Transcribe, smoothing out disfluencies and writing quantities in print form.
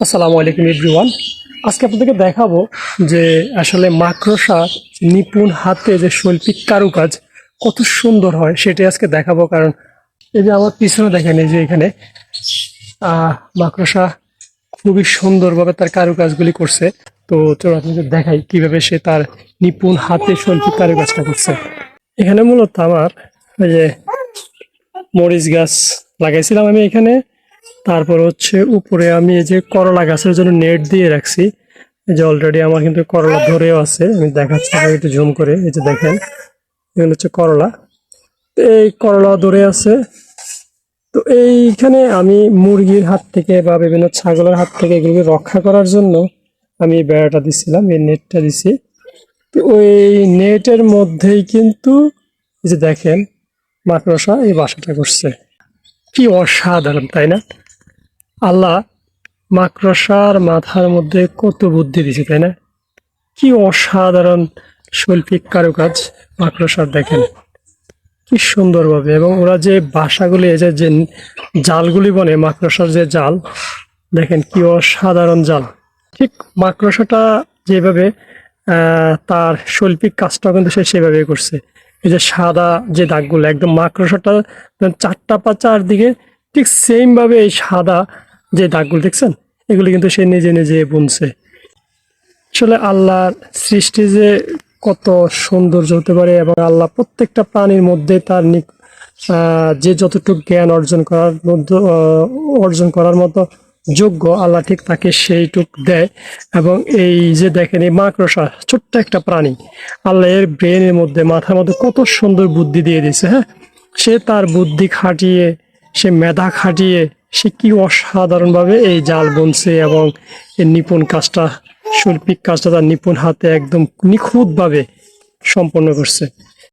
আসসালামু আলাইকুম এভরিওয়ান। আজকে আপনাদেরকে দেখাবো যে আসলে মাকড়সার নিপুণ হাতে যে শৈল্পিক কারুকাজ কত সুন্দর হয় সেটাই আজকে দেখাবো। কারণ এই যে আমার পিছনে দেখেন, এই যে এখানে মাকড়সা খুবই সুন্দরভাবে তার কারুকাজগুলি করছে। তো চলো আপনাদের দেখাই কিভাবে সে তার নিপুণ হাতে শৈল্পিক কারুকাজটা করছে। এখানে মূলত আমার এই যে মরিচ গাছ লাগাইছিলাম আমি এখানে। তারপর হচ্ছে উপরে আমি এই যে করলা গাছের জন্য নেট দিয়ে রাখছি। এই যে অলরেডি আমার কিন্তু করলা ধরেও আছে, আমি দেখাচ্ছি আপনাকে একটু জুম করে। এই যে দেখেন, এগুলো হচ্ছে করলা। তো এই করলা ধরে আছে। তো এইখানে আমি মুরগির হাত থেকে বা বিভিন্ন ছাগলের হাত থেকে এগুলোকে রক্ষা করার জন্য আমি এই বেড়াটা দিছিলাম, এই নেটটা দিছি। তো ওই নেটের মধ্যেই কিন্তু এই যে দেখেন মাকড়সা এই বাসাটা করছে। কি অসাধারণ, তাই না? আল্লাহ মাকড়সার মাথার মধ্যে কত বুদ্ধি দিছে, তাই না? কি অসাধারণ শৈল্পিক কারুকাজ মাকড়সার, দেখেন কি সুন্দরভাবে। এবং ওরা যে বাসাগুলি, এই যে জালগুলি বনে, মাকড়সার যে জাল, দেখেন কি অসাধারণ জাল। ঠিক মাকড়সাটা যেভাবে তার শৈল্পিক কাজটা কিন্তু সে সেভাবে করছে। এই যে সাদা যে দাগগুলো, একদম মাকড়সাটা চারটা পা চারদিকে ঠিক সেম ভাবে এই সাদা যে দাগগুলো দেখছেন, এগুলি কিন্তু সে নিজে নিজে বুনছে। আসলে আল্লাহর সৃষ্টি যে কত সৌন্দর্য হতে পারে, এবং আল্লাহ প্রত্যেকটা প্রাণীর মধ্যে তার যে যতটুকু জ্ঞান অর্জন করার মতো যোগ্য, আল্লাহ ঠিক তাকে সেইটুক দেয়। এবং এই যে দেখেন, এই মাকড়সা ছোট্ট একটা প্রাণী, আল্লাহ এর ব্রেনের মধ্যে, মাথার মধ্যে কত সুন্দর বুদ্ধি দিয়ে দিয়েছে। হ্যাঁ, সে তার বুদ্ধি খাটিয়ে, সে মেধা খাটিয়ে সে কি অসাধারণভাবে এই জাল বুনছে, এবং এই নিপুণ কাজটা, শৈল্পিক কাজটা তার নিপুণ হাতে একদম নিখুঁতভাবে সম্পন্ন করছে।